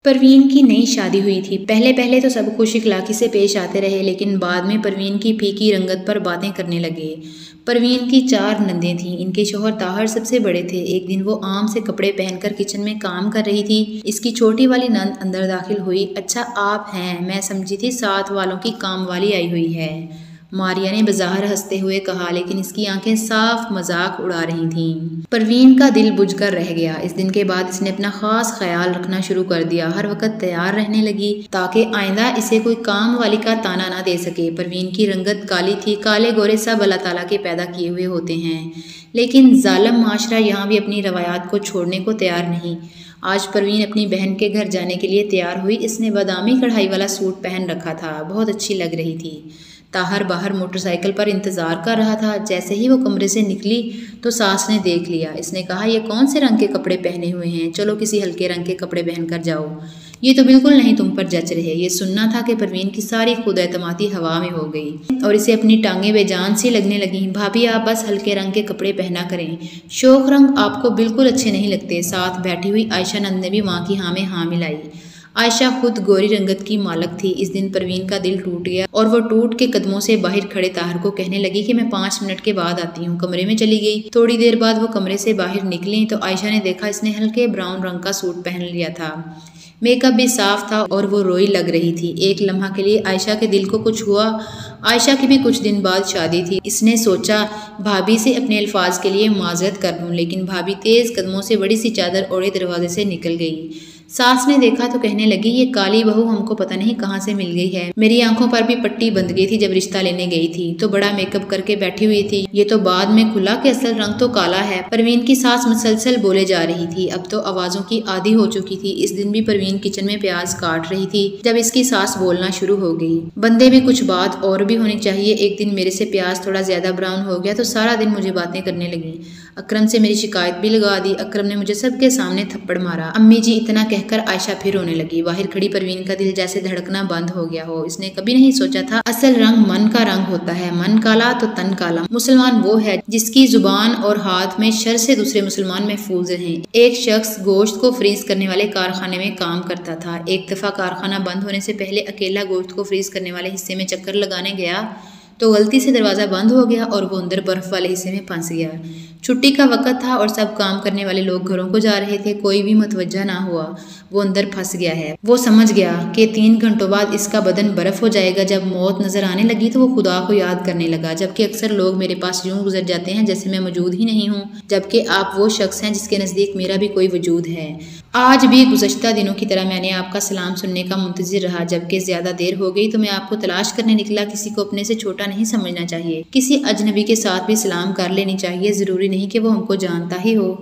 پروین کی نئی شادی ہوئی تھی۔ پہلے پہلے تو سب خوش اخلاقی سے پیش آتے رہے، لیکن بعد میں پروین کی پھیکی رنگت پر باتیں کرنے لگے۔ پروین کی 4 نندیں تھیں۔ ان کے شوہر طاہر سب سے بڑے تھے۔ ایک دن وہ عام سے کپڑے پہن کر کچن میں کام کر رہی تھی۔ اس کی چھوٹی والی نند اندر داخل ہوئی۔ اچھا آپ ہیں، میں سمجھی تھی ساتھ والوں کی کام والی آئی ہوئی ہے، ماریا نے بظاہر ہنستے ہوئے کہا، لیکن اس کی آنکھیں صاف مذاق اڑا رہی تھیں۔ پروین کا دل بجھ کر رہ گیا۔ اس دن کے بعد اس نے اپنا خاص خیال رکھنا شروع کر دیا۔ ہر وقت تیار رہنے لگی تاکہ آئندہ اسے کوئی کام والی کا طعنہ نہ دے سکے۔ پروین کی رنگت کالی تھی۔ کالے گورے سب اللہ تعالیٰ کے پیدا کیے ہوئے ہوتے ہیں، لیکن ظالم معاشرہ یہاں بھی اپنی روایات کو چھوڑنے کو تیار نہیں۔ آج پروین اپنی بہن کے گھر جانے کے لیے تیار ہوئی۔ اس نے بادامی کڑھائی والا سوٹ پہن رکھا تھا، بہت اچھی لگ رہی تھی۔ طاہر باہر موٹر سائیکل پر انتظار کر رہا تھا۔ جیسے ہی وہ کمرے سے نکلی تو ساس نے دیکھ لیا۔ اس نے کہا، یہ کون سے رنگ کے کپڑے پہنے ہوئے ہیں؟ چلو کسی ہلکے رنگ کے کپڑے پہن کر جاؤ، یہ تو بالکل نہیں تم پر جچ رہے۔ یہ سننا تھا کہ پروین کی ساری خود اعتمادی ہوا میں ہو گئی اور اسے اپنی ٹانگیں بے جان سی لگنے لگیں۔ بھابھی آپ بس ہلکے رنگ کے کپڑے پہنا کریں، شوخ رنگ آپ کو بالکل اچھے نہیں لگتے۔ ساتھ بیٹھی ہوئی عائشہ نند نے بھی ماں کی ہاں میں ہاں ملائی۔ عائشہ خود گوری رنگت کی مالک تھی۔ اس دن پروین کا دل ٹوٹ گیا اور وہ ٹوٹ کے قدموں سے باہر کھڑے طاہر کو کہنے لگی کہ میں 5 منٹ کے بعد آتی ہوں۔ کمرے میں چلی گئی۔ تھوڑی دیر بعد وہ کمرے سے باہر نکلیں تو عائشہ نے دیکھا اس نے ہلکے براؤن رنگ کا سوٹ پہن لیا تھا۔ میک اپ بھی صاف تھا اور وہ روئی لگ رہی تھی۔ ایک لمحہ کے لیے عائشہ کے دل کو کچھ ہوا۔ عائشہ کی بھی کچھ دن بعد شادی تھی۔ اس نے سوچا بھابھی سے اپنے الفاظ کے لیے معذرت کر لوں، لیکن بھابھی تیز قدموں سے بڑی سی چادر اوڑھے دروازے سے نکل گئی۔ ساس نے دیکھا تو کہنے لگی، یہ کالی بہو ہم کو پتہ نہیں کہاں سے مل گئی ہے، میری آنکھوں پر بھی پٹی بندھ گئی تھی جب رشتہ لینے گئی تھی تو بڑا میک اپ کر کے بیٹھی ہوئی تھی، یہ تو بعد میں کھلا کہ اصل رنگ تو کالا ہے۔ پروین کی ساس مسلسل بولے جا رہی تھی، اب تو آوازوں کی عادی ہو چکی تھی۔ اس دن بھی پروین کچن میں پیاز کاٹ رہی تھی جب اس کی ساس بولنا شروع ہو گئی، بندے بھی کچھ بات اور بھی ہونی چاہیے۔ ایک دن میرے سے پیاز تھوڑا زیادہ براؤن ہو گیا تو سارا دن مجھے باتیں کرنے لگی، اکرم سے میری شکایت بھی لگا دی، اکرم نے مجھے سب کے سامنے تھپڑ مارا۔ امی جی اتنا کہہ کر عائشہ پھر رونے لگی۔ باہر کھڑی پروین کا دل جیسے دھڑکنا بند ہو گیا ہو۔ اس نے کبھی نہیں سوچا تھا اصل رنگ من کا رنگ ہوتا ہے، من کالا تو تن کالا۔ مسلمان وہ ہے جس کی زبان اور ہاتھ میں شر سے دوسرے مسلمان محفوظ رہیں۔ ایک شخص گوشت کو فریز کرنے والے کارخانے میں کام کرتا تھا۔ ایک دفعہ کارخانہ بند ہونے سے پہلے اکیلا گوشت کو فریز کرنے والے حصے میں چکر لگانے گیا تو غلطی سے دروازہ بند ہو گیا اور وہ اندر برف والے حصے میں پھنس گیا۔ چھٹی کا وقت تھا اور سب کام کرنے والے لوگ گھروں کو جا رہے تھے، کوئی بھی متوجہ نہ ہوا وہ اندر پھنس گیا ہے۔ وہ سمجھ گیا کہ 3 گھنٹوں بعد اس کا بدن برف ہو جائے گا۔ جب موت نظر آنے لگی تو وہ خدا کو یاد کرنے لگا، جبکہ اکثر لوگ میرے پاس یوں گزر جاتے ہیں جیسے میں موجود ہی نہیں ہوں، جبکہ آپ وہ شخص ہیں جس کے نزدیک میرا بھی کوئی وجود ہے۔ آج بھی گزشتہ دنوں کی طرح میں نے آپ کا سلام سننے کا منتظر رہا، جبکہ زیادہ دیر ہو گئی تو میں آپ کو تلاش کرنے نکلا۔ کسی کو اپنے سے چھوٹا نہیں سمجھنا چاہیے، کسی اجنبی کے ساتھ بھی سلام کر لینی چاہیے، ضروری نہیں کہ وہ ہم کو جانتا ہی ہو۔